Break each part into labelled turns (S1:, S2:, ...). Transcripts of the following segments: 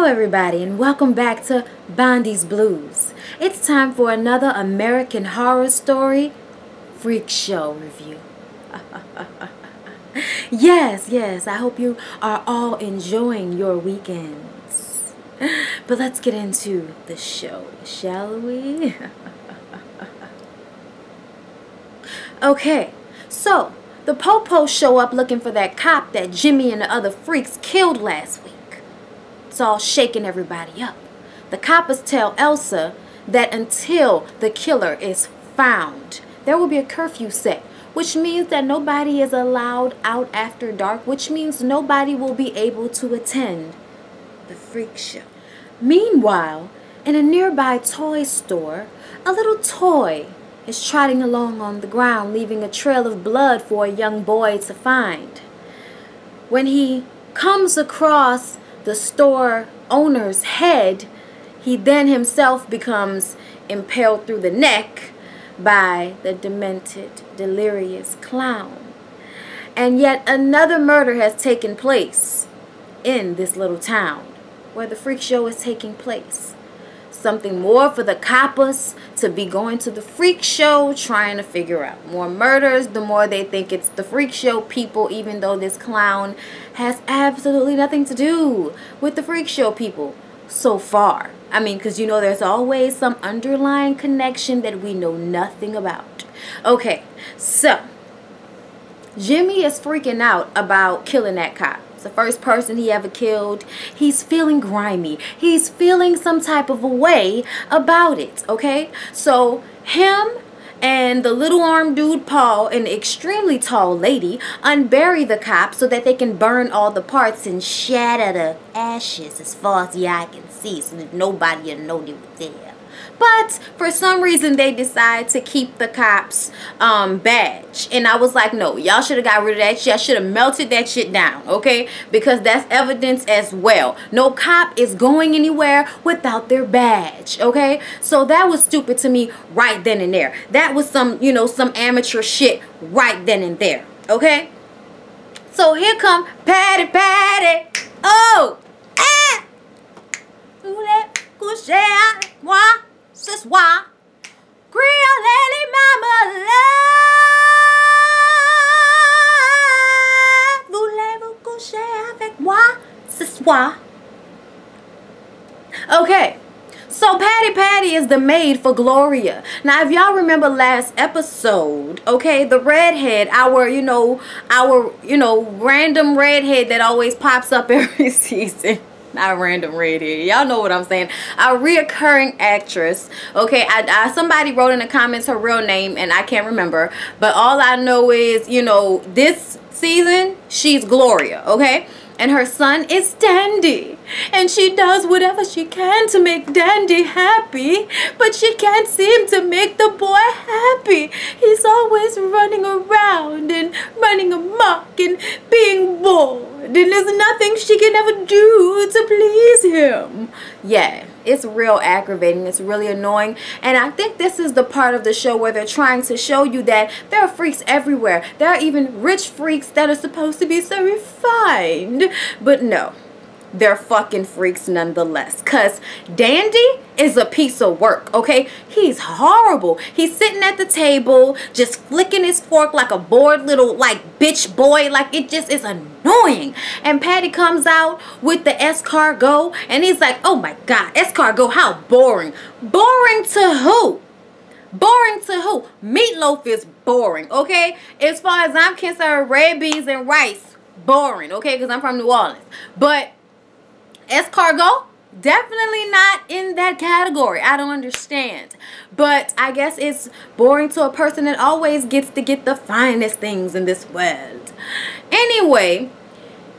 S1: everybody, and welcome back to Bondi's Blues. It's time for another American Horror Story Freak Show review. Yes, I hope you are all enjoying your weekends. But let's get into the show, shall we? Okay, so the Popos show up looking for that cop that Jimmy and the other freaks killed last week. It's all shaking everybody up. The coppers tell Elsa that until the killer is found, there will be a curfew set, which means that nobody is allowed out after dark, which means nobody will be able to attend the freak show. Meanwhile, in a nearby toy store, a little toy is trotting along on the ground, leaving a trail of blood for a young boy to find. When he comes across the store owner's head, he then himself becomes impaled through the neck by the demented, delirious clown. And yet another murder has taken place in this little town where the freak show is taking place. Something more for the coppers to be going to the freak show trying to figure out. More murders, the more they think it's the freak show people, even though this clown has absolutely nothing to do with the freak show people so far. I mean, because you know there's always some underlying connection that we know nothing about. Okay, so Jimmy is freaking out about killing that cop. It's the first person he ever killed. He's feeling grimy. He's feeling some type of a way about it, okay? So him and the little armed dude Paul and the extremely tall lady unbury the cop so that they can burn all the parts and shatter the ashes as far as the eye can see so that nobody will know they were there. But for some reason they decide to keep the cops badge. And I was like, no, y'all should have got rid of that shit. Y'all should have melted that shit down, okay? Because that's evidence as well. No cop is going anywhere without their badge, okay? So that was stupid to me right then and there. That was some, you know, some amateur shit right then and there, okay? So here come Patty. Oh! Ah! Ce soir, les mamas voulez-vous coucher avec moi ce soir? Okay, so Patty is the maid for Gloria. Now, if y'all remember last episode, okay, the redhead, our random redhead that always pops up every season. Not a random redhead. Y'all know what I'm saying. A reoccurring actress. Okay, somebody wrote in the comments her real name and I can't remember. But all I know is, you know, this season, she's Gloria, okay? And her son is Dandy. And she does whatever she can to make Dandy happy. But she can't seem to make the boy happy. He's always running around and running amok and being bored. And there's nothing she can ever do to please him. Yeah, it's real aggravating. It's really annoying. And I think this is the part of the show where they're trying to show you that there are freaks everywhere. There are even rich freaks that are supposed to be so refined. But no, they're fucking freaks nonetheless. Because Dandy is a piece of work, okay? He's horrible. He's sitting at the table just flicking his fork like a bored little, like, bitch boy. Like, it just is annoying. And Patty comes out with the escargot and he's like, oh my God, escargot, how boring. Boring to who? Boring to who? Meatloaf is boring, okay? As far as I'm concerned, red beans and rice, boring, okay? Because I'm from New Orleans. But escargot, definitely not in that category. I don't understand. But I guess it's boring to a person that always gets to get the finest things in this world. Anyway,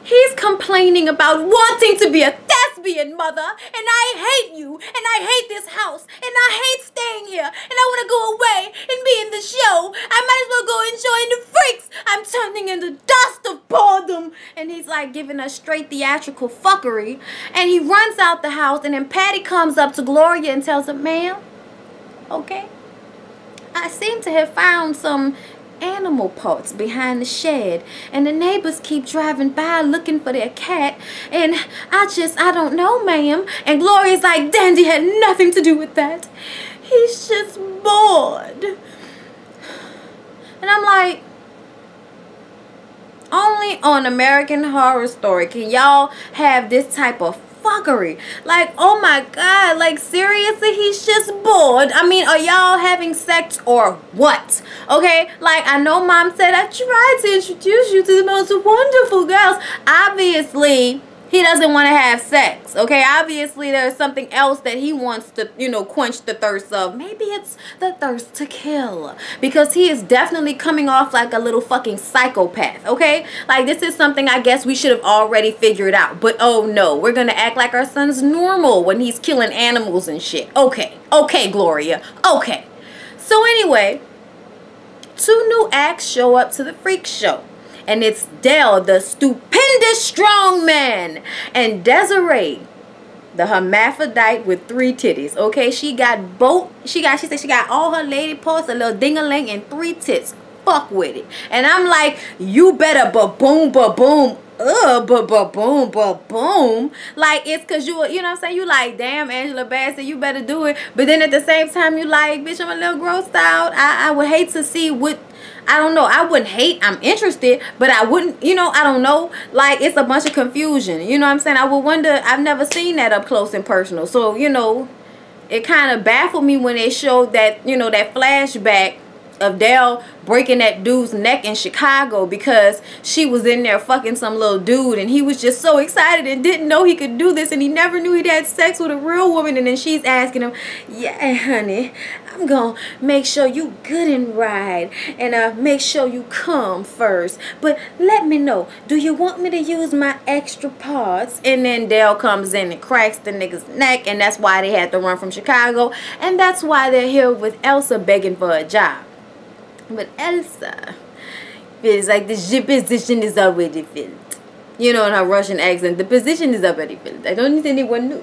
S1: he's complaining about wanting to be a thespian, mother, and I hate you, and I hate this house, and I hate staying here, and I want to go away and be in the show. I might as well go and join the freaks. I'm turning into dust of boredom. And he's like giving us straight theatrical fuckery, and he runs out the house, and then Patty comes up to Gloria and tells her, ma'am, okay, I seem to have found some animal parts behind the shed, and the neighbors keep driving by looking for their cat, and I don't know, ma'am. And Gloria's like, Dandy had nothing to do with that. He's just bored. And I'm like, only on American Horror Story can y'all have this type of fuckery. Like, oh my god, like seriously, he's just bored. I mean, are y'all having sex or what? Okay, like I know mom said I tried to introduce you to the most wonderful girls. Obviously he doesn't want to have sex, okay? Obviously there's something else that he wants to, you know, quench the thirst of. Maybe it's the thirst to kill, because he is definitely coming off like a little fucking psychopath, okay? Like, this is something I guess we should have already figured out, but oh no, we're gonna act like our son's normal when he's killing animals and shit. Okay, Gloria, okay. So anyway, 2 new acts show up to the freak show. And it's Dell, the stupendous strong man, and Desiree, the hermaphrodite with 3 titties. Okay, she said she got all her lady parts, a little ding-a-ling, and 3 tits. Fuck with it. And I'm like, you better ba-boom, ba-boom, ba-boom, ba-boom. Like, it's because you know what I'm saying? You like, damn, Angela Bassett, you better do it. But then at the same time, you like, bitch, I'm a little grossed out. I would hate to see what, I don't know. I wouldn't hate. I'm interested, but I wouldn't, you know, I don't know. Like, it's a bunch of confusion. You know what I'm saying? I would wonder. I've never seen that up close and personal. So, you know, it kind of baffled me when they showed that, you know, that flashback of Dell breaking that dude's neck in Chicago because she was in there fucking some little dude, and he was just so excited and didn't know he could do this, and he never knew he'd had sex with a real woman. And then she's asking him, yeah, honey, I'm gonna make sure you good and right, and make sure you come first, but let me know, do you want me to use my extra parts? And then Dell comes in and cracks the nigga's neck, and that's why they had to run from Chicago, and that's why they're here with Elsa begging for a job. But Elsa feels like the position is already filled. You know, in her Russian accent, the position is already filled. I don't need anyone new.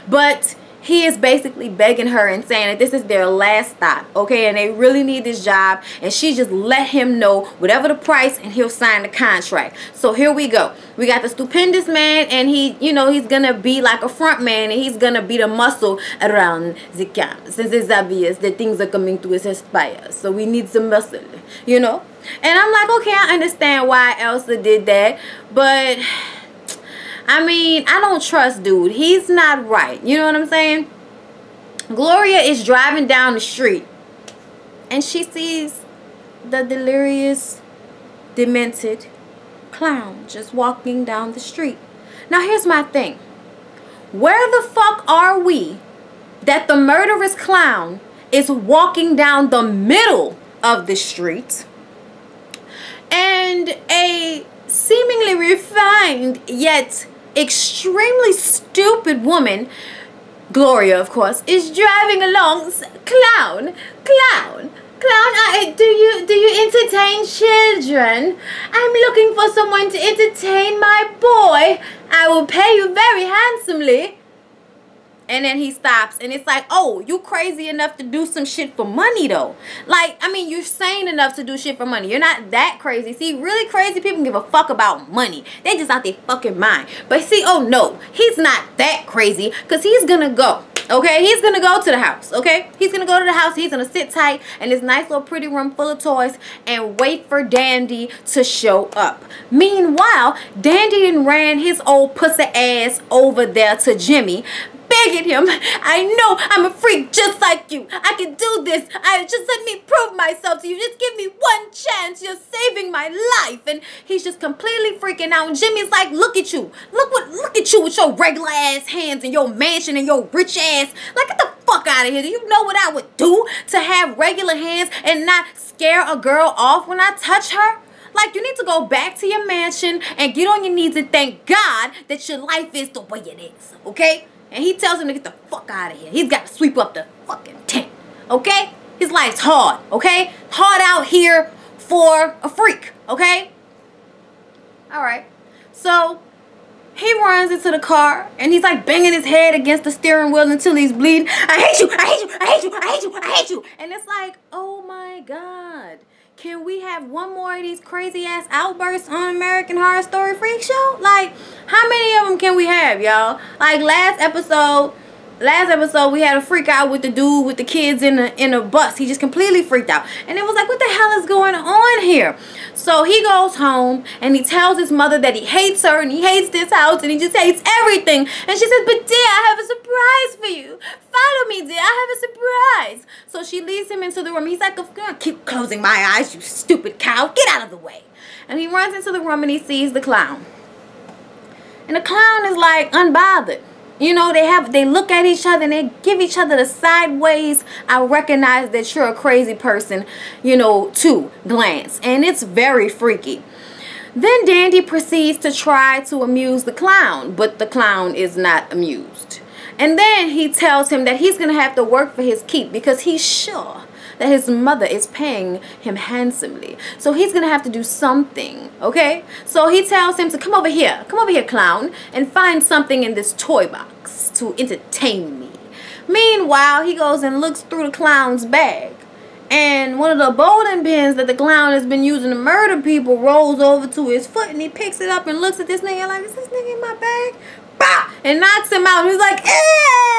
S1: But he is basically begging her and saying that this is their last stop, okay? And they really need this job. And she just let him know whatever the price, and he'll sign the contract. So here we go. We got the stupendous man, and he, you know, he's going to be like a front man, and he's going to be the muscle around the camp. Since it's obvious that things are coming to his aspire. So we need some muscle, you know? And I'm like, okay, I understand why Elsa did that. But I mean, I don't trust dude. He's not right. You know what I'm saying? Gloria is driving down the street, and she sees the delirious, demented clown just walking down the street. Now, here's my thing. Where the fuck are we that the murderous clown is walking down the middle of the street, and a seemingly refined yet extremely stupid woman, Gloria of course, is driving along? Clown, do you entertain children? I'm looking for someone to entertain my boy. I will pay you very handsomely. And then he stops, and it's like, oh, you crazy enough to do some shit for money, though. Like, I mean, you're sane enough to do shit for money. You're not that crazy. See, really crazy people give a fuck about money. They just out their fucking mind. But see, oh no, he's not that crazy, because he's gonna go. Okay, he's gonna go to the house. Okay, he's gonna go to the house. He's gonna sit tight in this nice little pretty room full of toys and wait for Dandy to show up. Meanwhile, Dandy done ran his old pussy ass over there to Jimmy, begging him, I know I'm a freak just like you. I can do this. Just let me prove myself to you. Just give me one chance. You're saving my life. And he's just completely freaking out. And Jimmy's like, look at you. Look at you with your regular ass hands and your mansion and your rich ass. Like, get the fuck out of here. Do you know what I would do to have regular hands and not scare a girl off when I touch her? Like, you need to go back to your mansion and get on your knees and thank God that your life is the way it is. Okay? And he tells him to get the fuck out of here. He's got to sweep up the fucking tent. Okay? His life's hard. Okay? Hard out here for a freak. Okay? Alright. So, he runs into the car, and he's like banging his head against the steering wheel until he's bleeding. I hate you. I hate you. I hate you. I hate you. I hate you. And it's like, oh my God. can we have one more of these crazy ass outbursts on American Horror Story Freak Show? Like, how many of them can we have, y'all? Like last episode we had a freak out with the dude with the kids in a bus. He just completely freaked out. And it was like, what the hell is going on here? So he goes home and he tells his mother that he hates her and he hates this house and he just hates everything. And she says, but dear, I have a surprise for you. Follow me, dear. I have a surprise. So she leads him into the room. He's like, keep closing my eyes, you stupid cow. Get out of the way. And he runs into the room and he sees the clown. And the clown is like unbothered. You know, they look at each other and they give each other the sideways, I recognize that you're a crazy person, you know, to glance. And it's very freaky. Then Dandy proceeds to try to amuse the clown, but the clown is not amused. And then he tells him that he's going to have to work for his keep because he's sure that his mother is paying him handsomely. So he's going to have to do something, okay? So he tells him to come over here, clown, and find something in this toy box to entertain me. Meanwhile, he goes and looks through the clown's bag. And one of the bowling pins that the clown has been using to murder people rolls over to his foot, and he picks it up and looks at this nigga like, is this nigga in my bag? Bah! And knocks him out. And he's like, ah!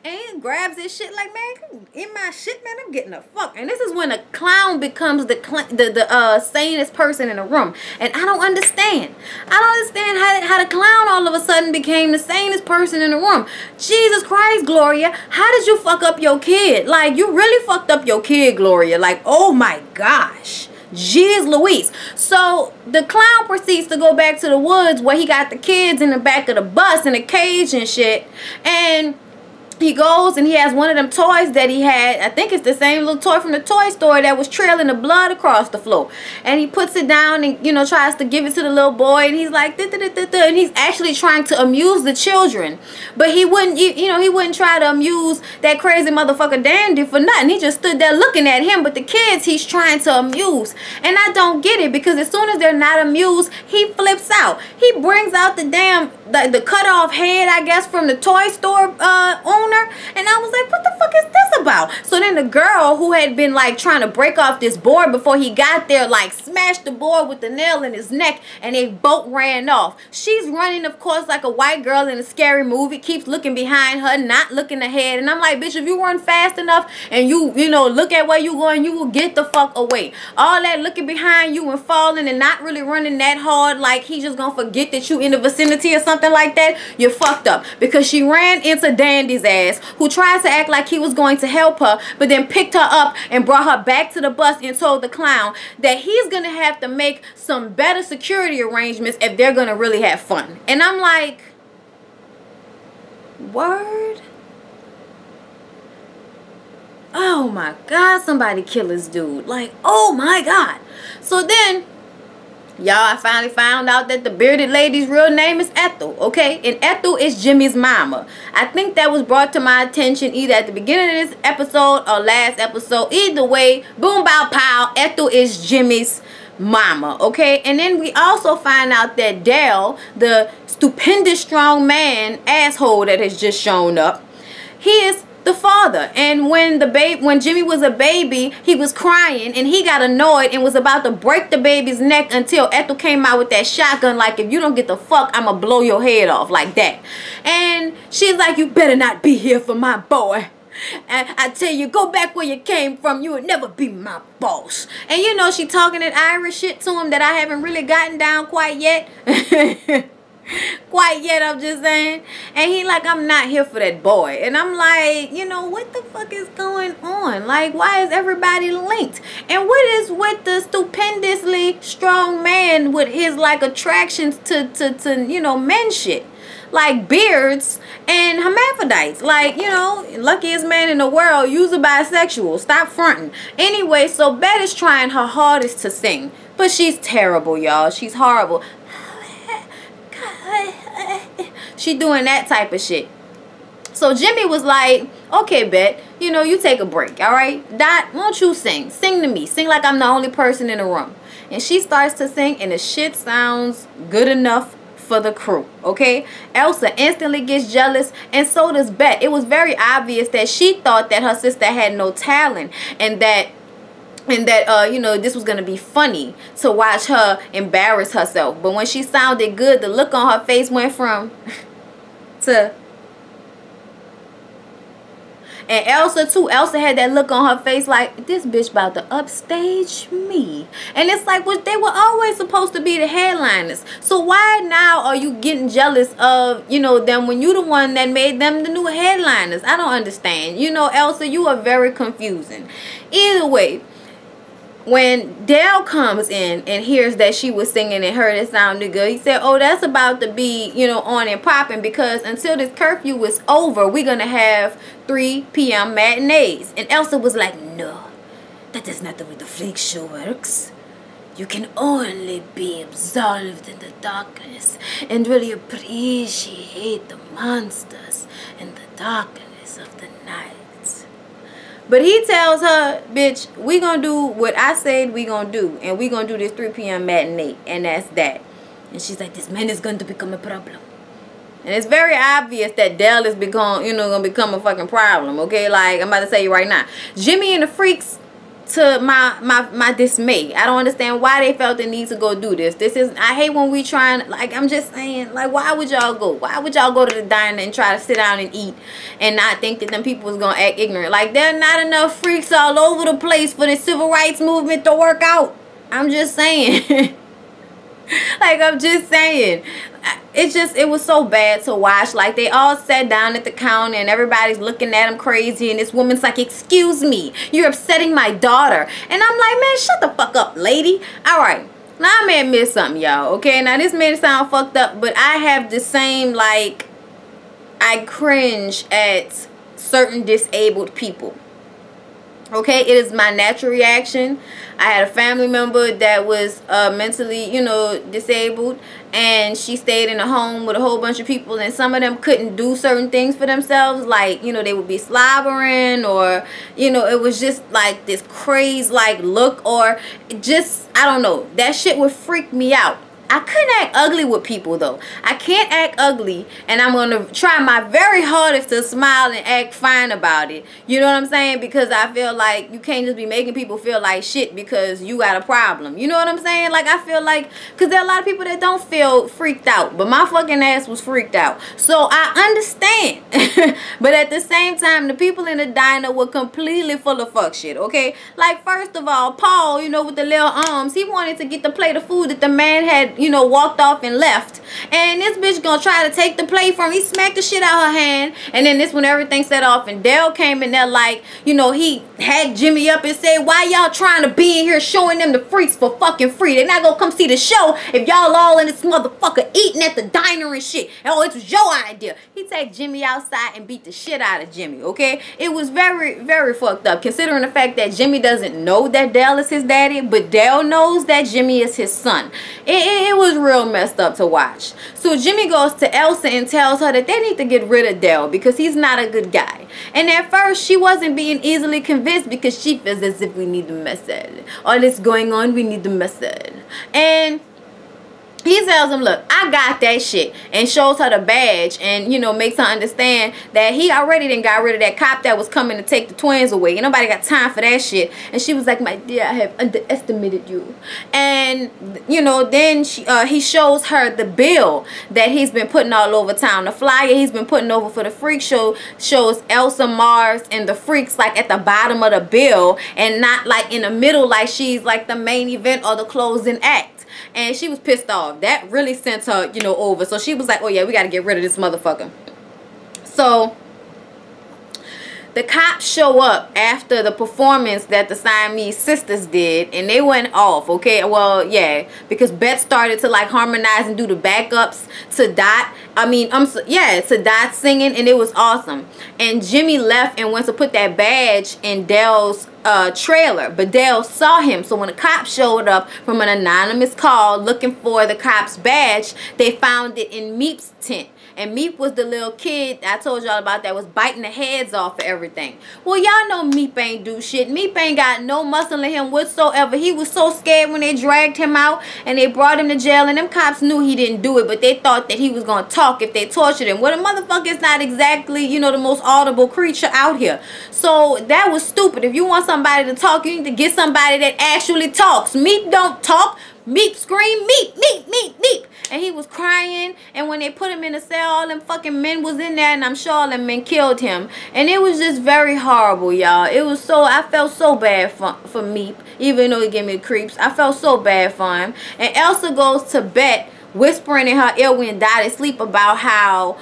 S1: And he grabs his shit like, man, in my shit, man, I'm getting the fuck. And this is when a clown becomes the sanest person in the room. And I don't understand. I don't understand how the clown all of a sudden became the sanest person in the room. Jesus Christ, Gloria, how did you fuck up your kid? Like, you really fucked up your kid, Gloria. Like, oh my gosh. Jeez Louise. So the clown proceeds to go back to the woods where he got the kids in the back of the bus in a cage and shit. And he goes and he has one of them toys that he had. I think it's the same little toy from the toy store that was trailing the blood across the floor. And he puts it down and, you know, tries to give it to the little boy. And he's like, da, da, da, da, da. And he's actually trying to amuse the children. But he wouldn't, you know, he wouldn't try to amuse that crazy motherfucker Dandy for nothing. He just stood there looking at him. But the kids he's trying to amuse. And I don't get it, because as soon as they're not amused, he flips out. He brings out the damn, the cut off head, I guess, from the toy store owner. And I was like, what the fuck is this about? So then the girl who had been like trying to break off this board before he got there, like smashed the board with the nail in his neck, and they both ran off. She's running, of course, like a white girl in a scary movie, keeps looking behind her, not looking ahead. And I'm like, bitch, if you run fast enough and you know, look at where you going, you will get the fuck away. All that looking behind you and falling and not really running that hard, like he's just gonna forget that you in the vicinity or something like that, you're fucked up. Because she ran into Dandy's ass, who tried to act like he was going to help her, but then picked her up and brought her back to the bus and told the clown that he's gonna have to make some better security arrangements if they're gonna really have fun. And I'm like, word? Oh my God, somebody kill this dude. Like, oh my God. So then, y'all, I finally found out that the bearded lady's real name is Ethel, okay? And Ethel is Jimmy's mama. I think that was brought to my attention either at the beginning of this episode or last episode. Either way, boom, bow, pow, Ethel is Jimmy's mama, okay? And then we also find out that Dale, the stupendous strong man asshole that has just shown up, he is the father. And when Jimmy was a baby, he was crying and he got annoyed and was about to break the baby's neck until Ethel came out with that shotgun, like, if you don't get the fuck, I'ma blow your head off, like that. And she's like, you better not be here for my boy. And I tell you, go back where you came from. You would never be my boss. And you know, she talking that Irish shit to him that I haven't really gotten down quite yet. Quite yet, I'm just saying. And he like, I'm not here for that boy. And I'm like, you know, what the fuck is going on? Like, why is everybody linked? And what is with the stupendously strong man with his like attractions to you know, men shit? Like beards and hermaphrodites. Like, you know, luckiest man in the world, user bisexual. Stop fronting. Anyway, so Bet is trying her hardest to sing, but she's terrible, y'all. She's horrible. She doing that type of shit. So Jimmy was like, okay, Bet, you know, you take a break, all right? Dot, won't you sing? Sing to me. Sing like I'm the only person in the room. And she starts to sing, and the shit sounds good enough for the crew, okay? Elsa instantly gets jealous, and so does Bet. It was very obvious that she thought that her sister had no talent, and that and that you know, this was gonna be funny to watch her embarrass herself. But when she sounded good, the look on her face went from to. And Elsa too. Elsa had that look on her face like, this bitch about to upstage me. And it's like, well, they were always supposed to be the headliners. So why now are you getting jealous of, you know, them when you the one that made them the new headliners? I don't understand. You know, Elsa, you are very confusing. Either way, when Dale comes in and hears that she was singing and heard it sounded good, he said, oh, that's about to be, you know, on and popping, because until this curfew is over, we're going to have 3 p.m. matinees. And Elsa was like, no, that is not the way the freak show works. You can only be absolved in the darkness and really appreciate the monsters in the darkness of the night. But he tells her, bitch, we gonna do what I said we gonna do. And we gonna do this 3 p.m. matinee. And that's that. And she's like, this man is going to become a problem. And it's very obvious that Dell is gonna become a fucking problem. Okay, like, I'm about to say you right now. Jimmy and the freaks, to my dismay, I don't understand why they felt the need to go do this. I hate when we trying, like, I'm just saying, like, why would y'all go? Why would y'all go to the diner and try to sit down and eat and not think that them people was gonna act ignorant? Like, there are not enough freaks all over the place for the civil rights movement to work out. I'm just saying. Like, I'm just saying. It was so bad to watch. Like, they all sat down at the counter and everybody's looking at them crazy, and this woman's like, excuse me, you're upsetting my daughter. And I'm like, man, shut the fuck up, lady. All right, now I may admit something, y'all. Okay, now this may sound fucked up, but I have the same, like, I cringe at certain disabled people. Okay, it is my natural reaction. I had a family member that was mentally, you know, disabled, and she stayed in a home with a whole bunch of people, and some of them couldn't do certain things for themselves, like, you know, they would be slobbering, or, you know, it was just like this crazy like look, or just, I don't know, that shit would freak me out. I couldn't act ugly with people, though. I can't act ugly, and I'm going to try my very hardest to smile and act fine about it. You know what I'm saying? Because I feel like you can't just be making people feel like shit because you got a problem. You know what I'm saying? Like, I feel like, because there are a lot of people that don't feel freaked out, but my fucking ass was freaked out. So I understand. But at the same time, the people in the diner were completely full of fuck shit, okay? Like, first of all, Paul, you know, with the little arms, he wanted to get the plate of food that the man had, you know, walked off and left. And this bitch gonna try to take the plate from him. He smacked the shit out her hand. And then this when everything set off, and Dale came in there like, you know, he had Jimmy up and said, why y'all trying to be in here showing them the freaks for fucking free? They're not gonna come see the show if y'all all in this motherfucker eating at the diner and shit. Oh, it was your idea. He take Jimmy outside and beat the shit out of Jimmy, okay? It was very, very fucked up, considering the fact that Jimmy doesn't know that Dale is his daddy, but Dale knows that Jimmy is his son. It was real messed up to watch. So Jimmy goes to Elsa and tells her that they need to get rid of Dale because he's not a good guy. And at first, she wasn't being easily convinced because she feels as if we need the message. All this going on, we need the message. And he tells him, look, I got that shit, and shows her the badge, and, you know, makes her understand that he already done got rid of that cop that was coming to take the twins away. And nobody got time for that shit. And she was like, my dear, I have underestimated you. And, you know, then he shows her the bill that he's been putting all over town. The flyer he's been putting over for the freak show shows Elsa Mars and the freaks like at the bottom of the bill, and not like in the middle like she's like the main event or the closing act. And she was pissed off. That really sent her, you know, over. So she was like, oh yeah, we got to get rid of this motherfucker. So the cops show up after the performance that the Siamese sisters did, and they went off, okay? Well, yeah, because Beth started to like harmonize and do the backups to Dot. To Dot singing, and it was awesome. And Jimmy left and went to put that badge in Dale's trailer, but Dale saw him. So when the cops showed up from an anonymous call looking for the cops' badge, they found it in Meep's tent. And Meep was the little kid I told y'all about that was biting the heads off of everything. Well, y'all know Meep ain't do shit. Meep ain't got no muscle in him whatsoever. He was so scared when they dragged him out and they brought him to jail. And them cops knew he didn't do it, but they thought that he was going to talk if they tortured him. Well, the motherfucker's not exactly, you know, the most audible creature out here. So that was stupid. If you want somebody to talk, you need to get somebody that actually talks. Meep don't talk. Meep scream, Meep, Meep, Meep, Meep. And he was crying. And when they put him in the cell, all them fucking men was in there. And I'm sure all them men killed him. And it was just very horrible, y'all. It was so, I felt so bad for Meep. Even though he gave me the creeps. I felt so bad for him. And Elsa goes to bed, whispering in her ear when Dot is asleep about how,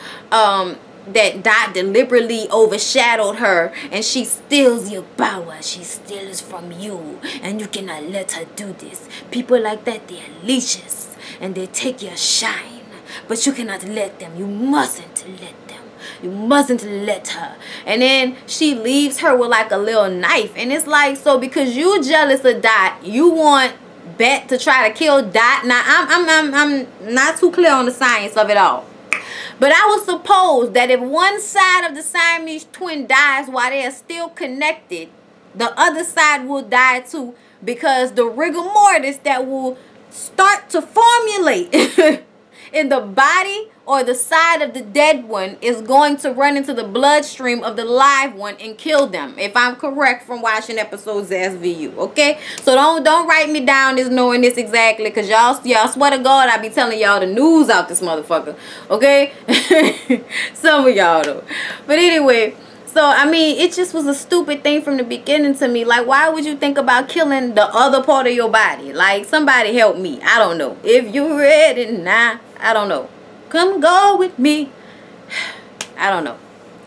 S1: that Dot deliberately overshadowed her and she steals your power. She steals from you and you cannot let her do this. People like that, they are leeches and they take your shine, but you cannot let them. You mustn't let them. You mustn't let her. And then she leaves her with like a little knife, and it's like, so because you jealous of Dot, you want Bet to try to kill Dot. Now I'm not too clear on the science of it all. But I would suppose that if one side of the Siamese twin dies while they are still connected, the other side will die too, because the rigor mortis that will start to formulate in the body or the side of the dead one is going to run into the bloodstream of the live one and kill them, if I'm correct from watching episodes of SVU. Okay, so don't write me down as knowing this exactly, because y'all swear to God I be telling y'all the news out this motherfucker. Okay. Some of y'all though. But anyway, so I mean, it just was a stupid thing from the beginning to me. Like, why would you think about killing the other part of your body? Like, somebody help me. I don't know. If you're ready now, I don't know. Come go with me. I don't know.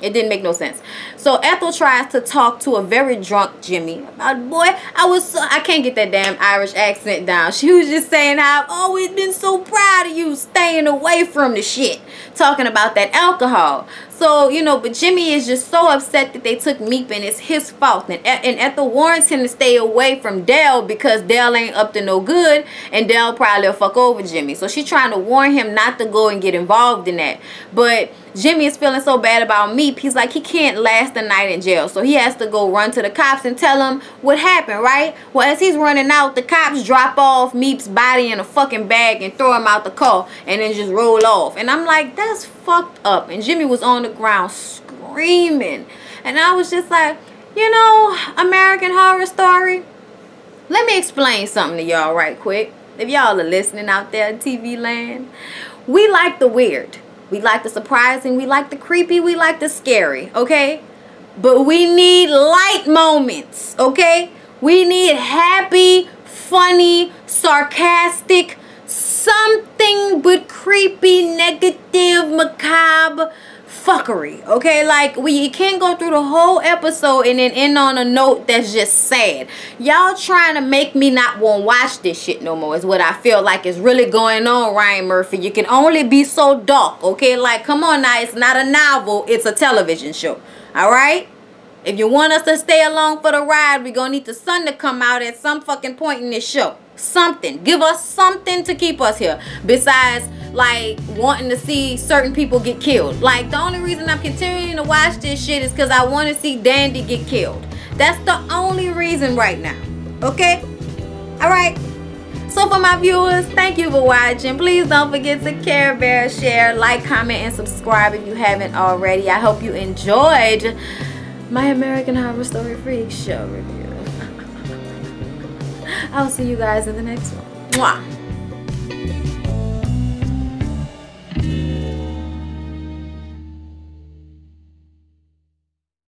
S1: It didn't make no sense. So Ethel tries to talk to a very drunk Jimmy about, boy, I can't get that damn Irish accent down. She was just saying how I've always been so proud of you staying away from the shit. Talking about that alcohol. So, you know, but Jimmy is just so upset that they took Meep and it's his fault. And Ethel warns him to stay away from Dell because Dell ain't up to no good. And Dell probably will fuck over Jimmy. So she's trying to warn him not to go and get involved in that. But Jimmy is feeling so bad about Meep. He's like, he can't last the night in jail. So he has to go run to the cops and tell them what happened, right? Well, as he's running out, the cops drop off Meep's body in a fucking bag and throw him out the car and then just roll off. And I'm like, that's fucked up. And Jimmy was on the ground screaming. And I was just like, you know, American Horror Story, let me explain something to y'all right quick. If y'all are listening out there in TV land, we like the weird. We like the surprising, we like the creepy, we like the scary, okay? But we need light moments, okay? We need happy, funny, sarcastic, something but creepy, negative, macabre fuckery, okay? Like, you can't go through the whole episode and then end on a note that's just sad. Y'all trying to make me not want to watch this shit no more is what I feel like is really going on, Ryan Murphy. You can only be so dark, okay? Like, come on now, it's not a novel, it's a television show, all right? If you want us to stay along for the ride, we're gonna need the sun to come out at some fucking point in this show. Something. Give us something to keep us here. Besides, like, wanting to see certain people get killed. Like, the only reason I'm continuing to watch this shit is because I want to see Dandy get killed. That's the only reason right now. Okay? Alright? So for my viewers, thank you for watching. Please don't forget to Care Bear, share, like, comment, and subscribe if you haven't already. I hope you enjoyed my American Horror Story Freak Show review. I'll see you guys in the next one. Mwah.